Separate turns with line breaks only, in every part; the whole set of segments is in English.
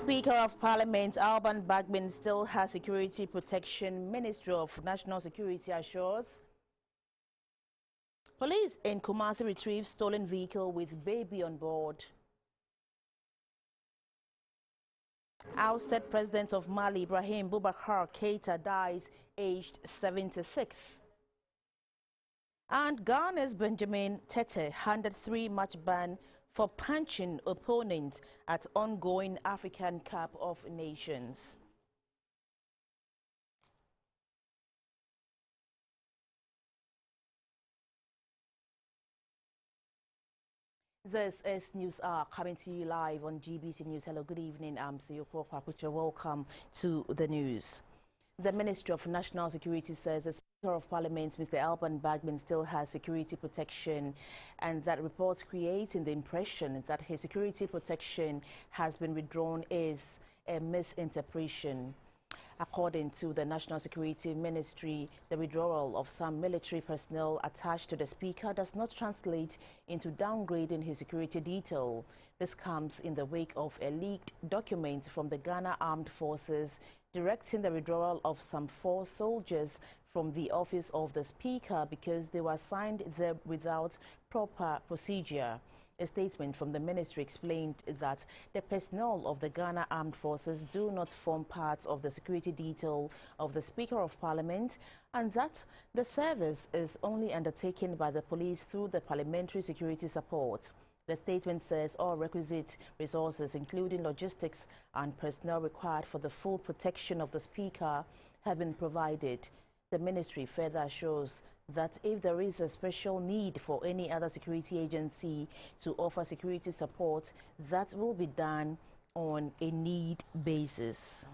Speaker of Parliament Alban Bagman still has security protection. Ministry of National Security assures. Police in Kumasi retrieve stolen vehicle with baby on board. Ousted President of Mali Ibrahim Boubacar Keita dies aged 76. And Ghana's Benjamin Tete handed 3-match ban for punching opponent at ongoing African Cup of Nations. This is News Hour coming to you live on GBC News. Hello, good evening. I'm Siyoko Kwakucha. Welcome to the news. The Ministry of National Security says the Speaker of Parliament, Mr. Alban Bagman, still has security protection, and that reports creating the impression that his security protection has been withdrawn is a misinterpretation. According to the National Security Ministry, the withdrawal of some military personnel attached to the Speaker does not translate into downgrading his security detail. This comes in the wake of a leaked document from the Ghana Armed Forces directing the withdrawal of some 4 soldiers from the office of the Speaker because they were assigned there without proper procedure. A statement from the ministry explained that the personnel of the Ghana Armed Forces do not form part of the security detail of the Speaker of Parliament, and that the service is only undertaken by the police through the Parliamentary Security Support. The statement says all requisite resources, including logistics and personnel required for the full protection of the Speaker, have been provided. The ministry further assures that if there is a special need for any other security agency to offer security support, that will be done on a need basis.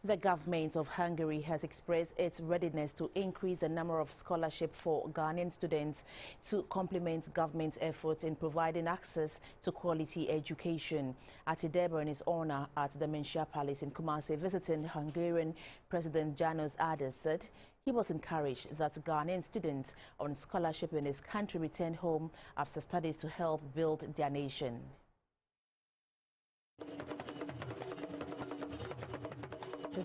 The government of Hungary has expressed its readiness to increase the number of scholarships for Ghanaian students to complement government efforts in providing access to quality education. At Ideba in his honor at the Menchia Palace in Kumasi, visiting Hungarian President Janos Aders said he was encouraged that Ghanaian students on scholarship in his country return home after studies to help build their nation.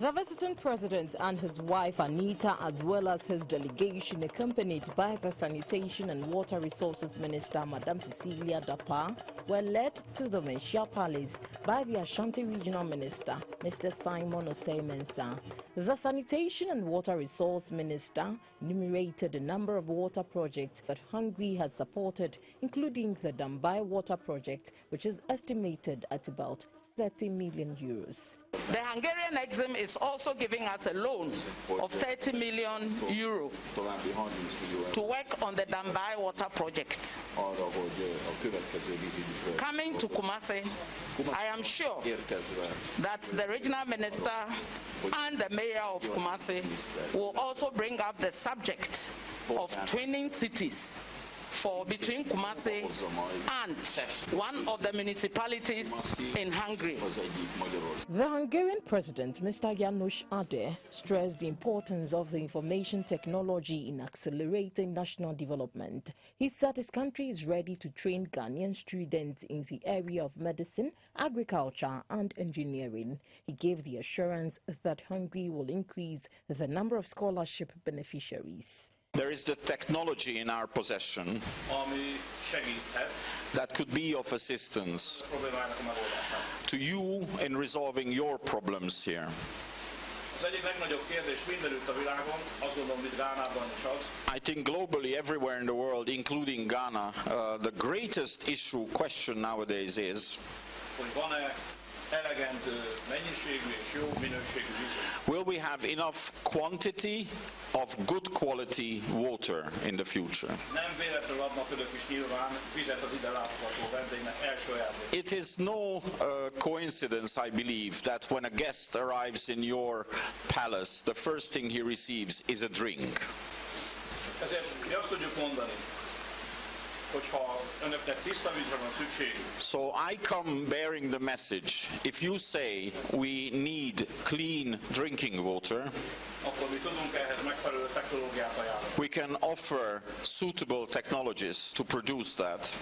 The visiting president and his wife Anita, as well as his delegation, accompanied by the Sanitation and Water Resources Minister, Madame Cecilia Dapa, were led to the Menchia Palace by the Ashanti Regional Minister, Mr. Simon Osei-Mensah. The Sanitation and Water Resource Minister enumerated a number of water projects that Hungary has supported, including the Dambai Water Project, which is estimated at about 30 million euros.
The Hungarian Exim is also giving us a loan of 30 million euro to work on the Dambai water project. Coming to Kumasi, I am sure that the regional minister and the mayor of Kumasi will also bring up the subject of twinning cities for between Kumasi and one of the municipalities in Hungary.
The Hungarian president, Mr. Janos Aders, stressed the importance of the information technology in accelerating national development. He said his country is ready to train Ghanaian students in the area of medicine, agriculture and engineering. He gave the assurance that Hungary will increase the number of scholarship beneficiaries.
There is the technology in our possession that could be of assistance to you in resolving your problems here. I think globally, everywhere in the world, including Ghana, the greatest question nowadays is, will we have enough quantity of good quality water in the future? It is no coincidence, I believe, that when a guest arrives in your palace, the first thing he receives is a drink. So I come bearing the message. If you say we need clean drinking water, We can offer suitable technologies to produce that.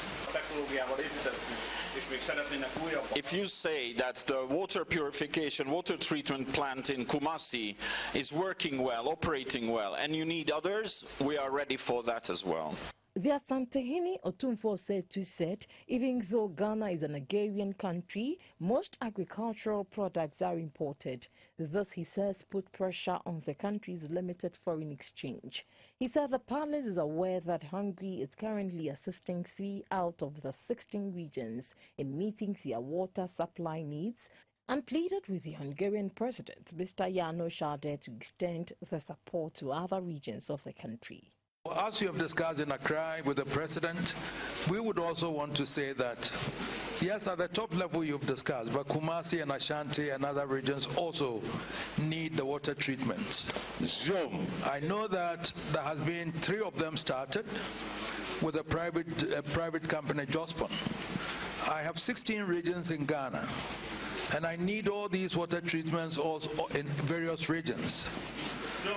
If you say that the water purification, water treatment plant in Kumasi is working well, operating well, and you need others, we are ready for that as well.
The Asantehene Otumfo said, even though Ghana is an agrarian country, most agricultural products are imported. This, he says, put pressure on the country's limited foreign exchange. He said the palace is aware that Hungary is currently assisting 3 out of the 16 regions in meeting their water supply needs, and pleaded with the Hungarian president, Mr. János Áder, to extend the support to other regions of the country.
As you have discussed in Accra with the president, we would also want to say that, yes, at the top level you've discussed, but Kumasi and Ashanti and other regions also need the water treatments. I know that there has been 3 of them started with a private company, Jospon. I have 16 regions in Ghana, and I need all these water treatments also in various regions.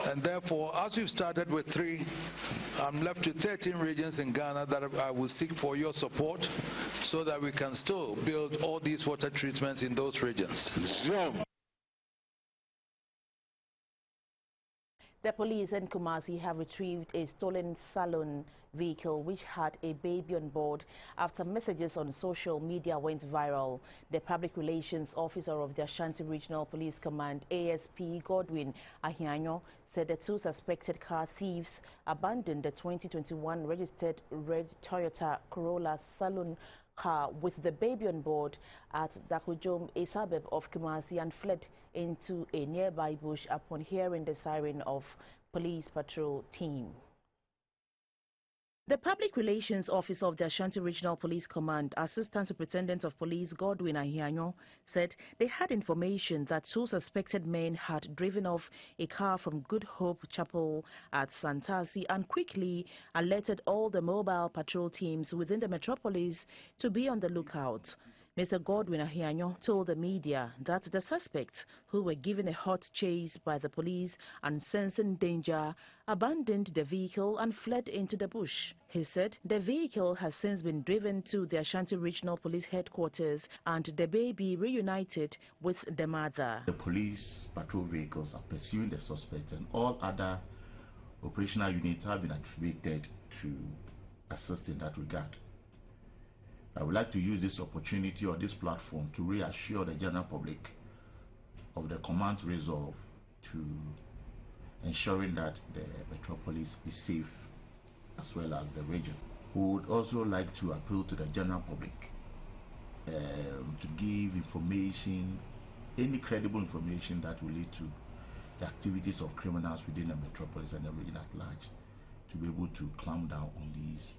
And therefore, as we've started with 3, I'm left with 13 regions in Ghana that I will seek for your support so that we can still build all these water treatments in those regions.
The police in Kumasi have retrieved a stolen salon vehicle which had a baby on board after messages on social media went viral. The Public Relations Officer of the Ashanti Regional Police Command, ASP Godwin Ahianyo, said the 2 suspected car thieves abandoned the 2021 registered red Toyota Corolla salon car with the baby on board at Dakujom, a suburb of Kumasi, and fled into a nearby bush upon hearing the siren of police patrol team. The Public Relations Officer of the Ashanti Regional Police Command, Assistant Superintendent of Police Godwin Ahianyo, said they had information that 2 suspected men had driven off a car from Good Hope Chapel at Santasi and quickly alerted all the mobile patrol teams within the metropolis to be on the lookout. Mr. Godwin Ahianyo told the media that the suspects, who were given a hot chase by the police and sensing danger, abandoned the vehicle and fled into the bush. He said the vehicle has since been driven to the Ashanti Regional Police Headquarters and the baby reunited with the mother.
The police patrol vehicles are pursuing the suspect, and all other operational units have been attributed to assist in that regard. I would like to use this opportunity or this platform to reassure the general public of the command's resolve to ensuring that the metropolis is safe as well as the region. We would also like to appeal to the general public to give information, any credible information that will lead to the activities of criminals within the metropolis and the region at large, to be able to clamp down on these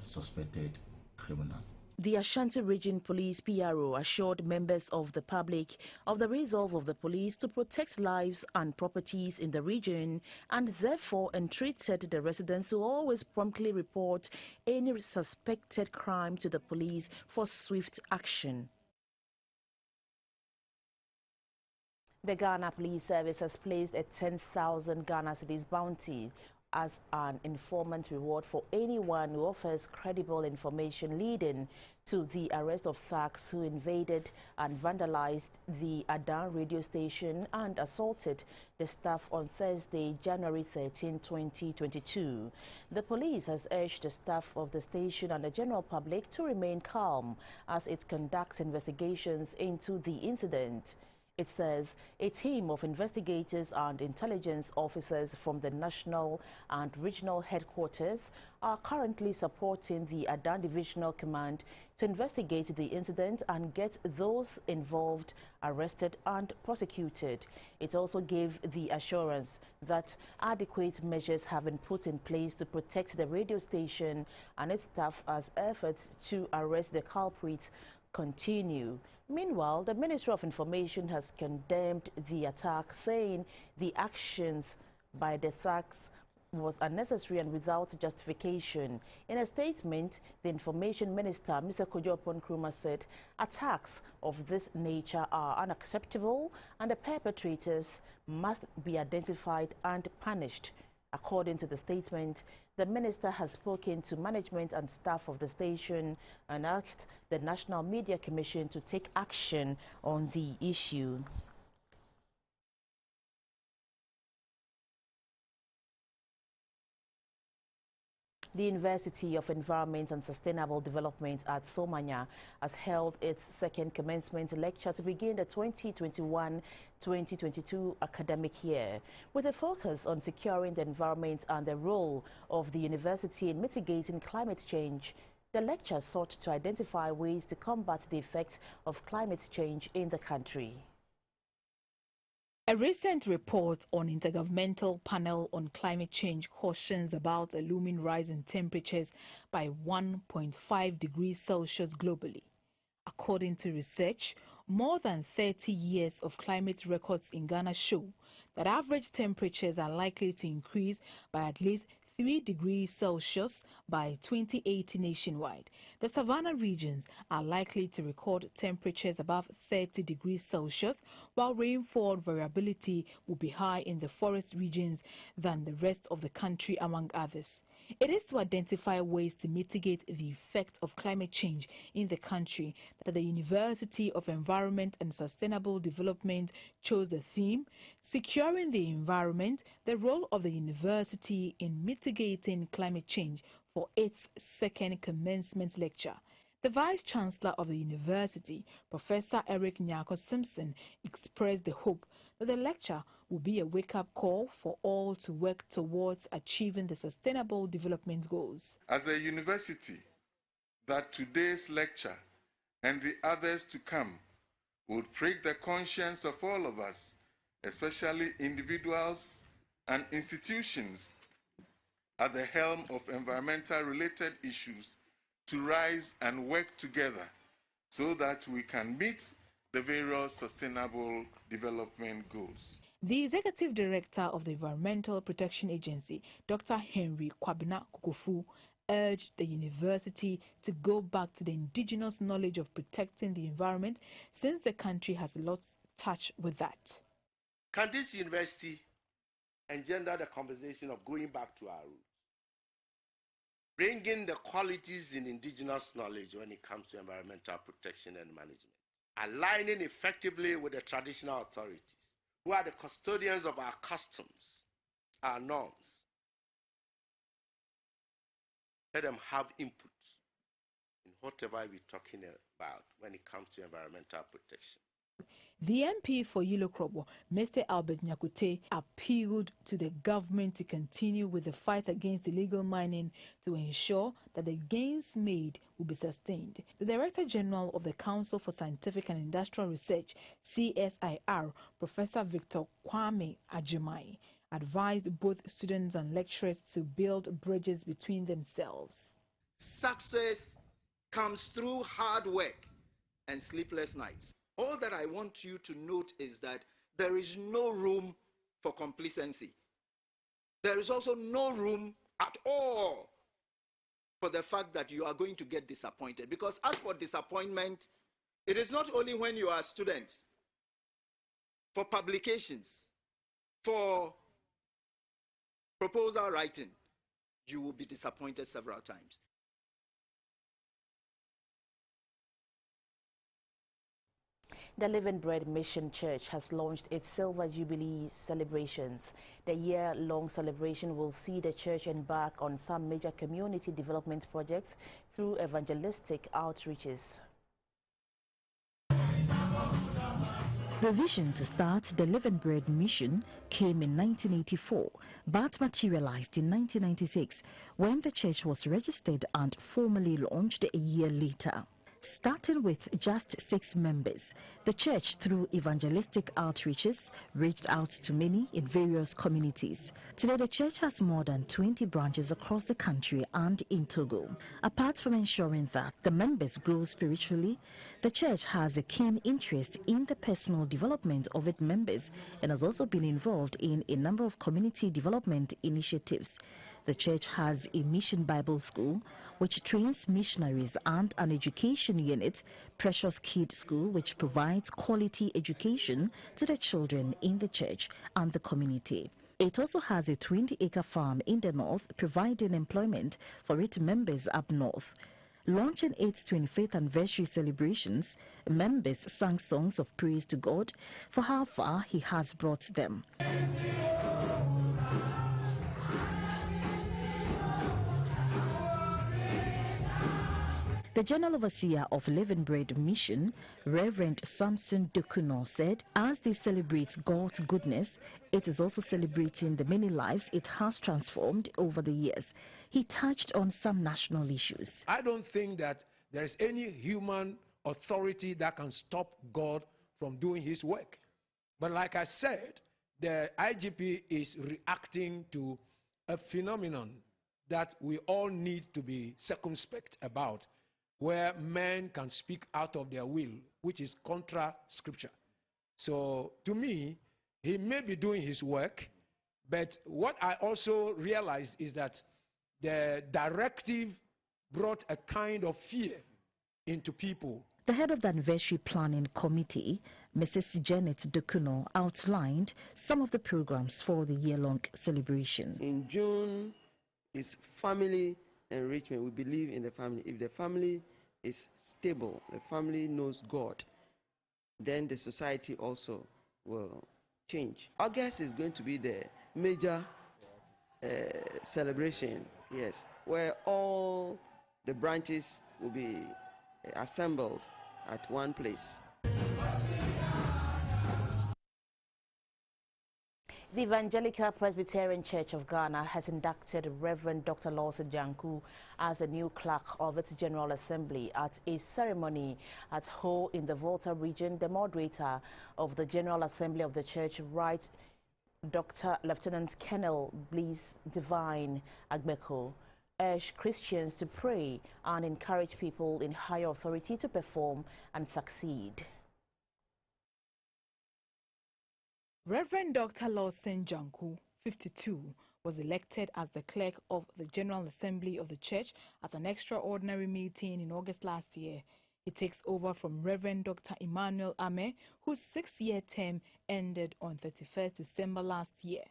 suspected criminals.
The Ashanti Region Police PRO assured members of the public of the resolve of the police to protect lives and properties in the region, and therefore entreated the residents to always promptly report any suspected crime to the police for swift action. The Ghana Police Service has placed a 10,000 Ghana cedis bounty as an informant reward for anyone who offers credible information leading to the arrest of thugs who invaded and vandalized the Adan radio station and assaulted the staff on Thursday, January 13, 2022. The police has urged the staff of the station and the general public to remain calm as it conducts investigations into the incident. It says a team of investigators and intelligence officers from the national and regional headquarters are currently supporting the Adan Divisional Command to investigate the incident and get those involved arrested and prosecuted. It also gave the assurance that adequate measures have been put in place to protect the radio station and its staff as efforts to arrest the culprits continue. Meanwhile, the Ministry of Information has condemned the attack, saying the actions by the thugs was unnecessary and without justification. In a statement, the Information Minister, Mr. Kojo Nkrumah, said attacks of this nature are unacceptable and the perpetrators must be identified and punished. According to the statement, the minister has spoken to management and staff of the station and asked the National Media Commission to take action on the issue. The University of Environment and Sustainable Development at Somanya has held its second commencement lecture to begin the 2021-2022 academic year, with a focus on securing the environment and the role of the university in mitigating climate change. The lecture sought to identify ways to combat the effects of climate change in the country.
A recent report on Intergovernmental Panel on Climate Change cautions about a looming rise in temperatures by 1.5 degrees Celsius globally. According to research, more than 30 years of climate records in Ghana show that average temperatures are likely to increase by at least 3 degrees Celsius by 2080 nationwide. The savanna regions are likely to record temperatures above 30 degrees Celsius, while rainfall variability will be high in the forest regions than the rest of the country, among others. It is to identify ways to mitigate the effect of climate change in the country that the University of Environment and Sustainable Development chose the theme, Securing the Environment, the Role of the University in Mitigating Climate Change, for its second commencement lecture. The Vice-Chancellor of the University, Professor Eric Nyako Simpson, expressed the hope that the lecture will be a wake-up call for all to work towards achieving the Sustainable Development Goals.
As a university, that today's lecture and the others to come would prick the conscience of all of us, especially individuals and institutions at the helm of environmental-related issues, to rise and work together so that we can meet the various sustainable development goals.
The Executive Director of the Environmental Protection Agency, Dr. Henry Kwabena Kukofu, urged the university to go back to the indigenous knowledge of protecting the environment, since the country has lost touch with that.
Can this university engender the conversation of going back to our roots? Bringing the qualities in indigenous knowledge when it comes to environmental protection and management. Aligning effectively with the traditional authorities, who are the custodians of our customs, our norms. Let them have input in whatever we're talking about when it comes to environmental protection.
The MP for Yilokrobo, Mr. Albert Nyakute, appealed to the government to continue with the fight against illegal mining to ensure that the gains made will be sustained. The Director General of the Council for Scientific and Industrial Research, CSIR, Professor Victor Kwame Ajimai, advised both students and lecturers to build bridges between themselves.
Success comes through hard work and sleepless nights. All that I want you to note is that there is no room for complacency. There is also no room at all for the fact that you are going to get disappointed. Because as for disappointment, it is not only when you are students. For publications, for proposal writing, you will be disappointed several times.
The Living Bread Mission Church has launched its Silver Jubilee celebrations. The year-long celebration will see the church embark on some major community development projects through evangelistic outreaches.
The vision to start the Living Bread Mission came in 1984, but materialized in 1996 when the church was registered and formally launched a year later. Starting with just 6 members, the church, through evangelistic outreaches, reached out to many in various communities. Today, the church has more than 20 branches across the country and in Togo. Apart from ensuring that the members grow spiritually, the church has a keen interest in the personal development of its members and has also been involved in a number of community development initiatives. The church has a mission Bible school which trains missionaries and an education unit, Precious Kid School, which provides quality education to the children in the church and the community. It also has a 20-acre farm in the north, providing employment for its members up north. Launching its 25th anniversary celebrations, members sang songs of praise to God for how far He has brought them. The General Overseer of Living Bread Mission, Reverend Samson Dokuno, said as they celebrate God's goodness, it is also celebrating the many lives it has transformed over the years. He touched on some national issues.
I don't think that there is any human authority that can stop God from doing His work. But like I said, the IGP is reacting to a phenomenon that we all need to be circumspect about, where men can speak out of their will, which is contra scripture. So to me, he may be doing his work, but what I also realized is that the directive brought a kind of fear into people.
The head of the anniversary planning committee, Mrs. Janet Dokuno, outlined some of the programs for the year-long celebration.
In June is family enrichment. We believe in the family. If the family is stable, the family knows God, then the society also will change. August is going to be the major celebration, yes, where all the branches will be assembled at one place.
The Evangelical Presbyterian Church of Ghana has inducted Reverend Dr. Lawson Janku as a new clerk of its General Assembly at a ceremony at Ho in the Volta region. The moderator of the General Assembly of the church, Right Dr. Lieutenant Colonel Blaise Divine Agbeko, urged Christians to pray and encourage people in higher authority to perform and succeed.
Reverend Dr. Lawson Janku, 52, was elected as the clerk of the General Assembly of the Church at an extraordinary meeting in August last year. He takes over from Reverend Dr. Emmanuel Ame, whose 6-year term ended on 31st December last year.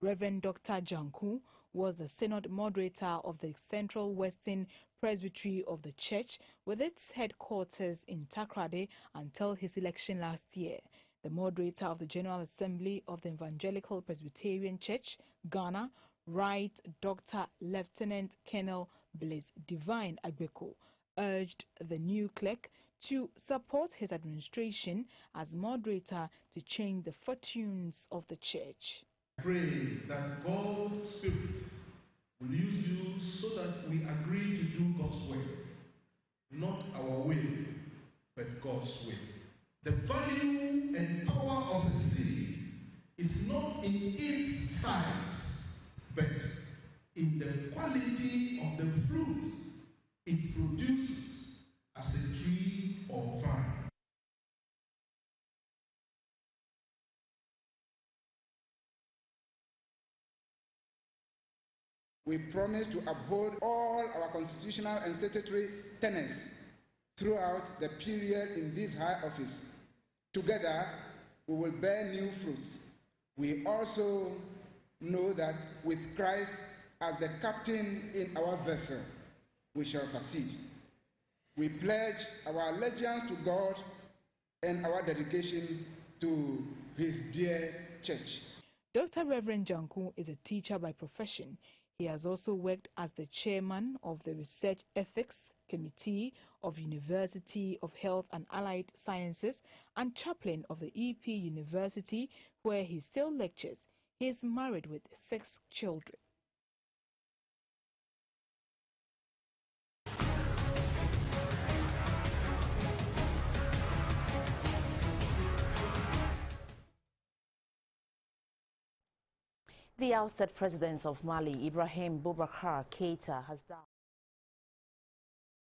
Reverend Dr. Janku was the synod moderator of the Central Western Presbytery of the Church, with its headquarters in Takrade, until his election last year. The moderator of the General Assembly of the Evangelical Presbyterian Church, Ghana, Right Dr. Lieutenant Colonel Blaise Divine Agbeko, urged the new clerk to support his administration as moderator to change the fortunes of the church.
Pray that God's Spirit will use you so that we agree to do God's work, not our will, but God's will. The value and power of a seed is not in its size, but in the quality of the fruit it produces as a tree or vine.
We promise to uphold all our constitutional and statutory tenets throughout the period in this high office. Together, we will bear new fruits. We also know that with Christ as the captain in our vessel, we shall succeed. We pledge our allegiance to God and our dedication to His dear church.
Dr. Reverend Janku is a teacher by profession. He has also worked as the chairman of the Research Ethics Committee of University of Health and Allied Sciences and chaplain of the EP University, where he still lectures. He is married with 6 children.
The ousted president of Mali, Ibrahim Boubacar Keïta, has died.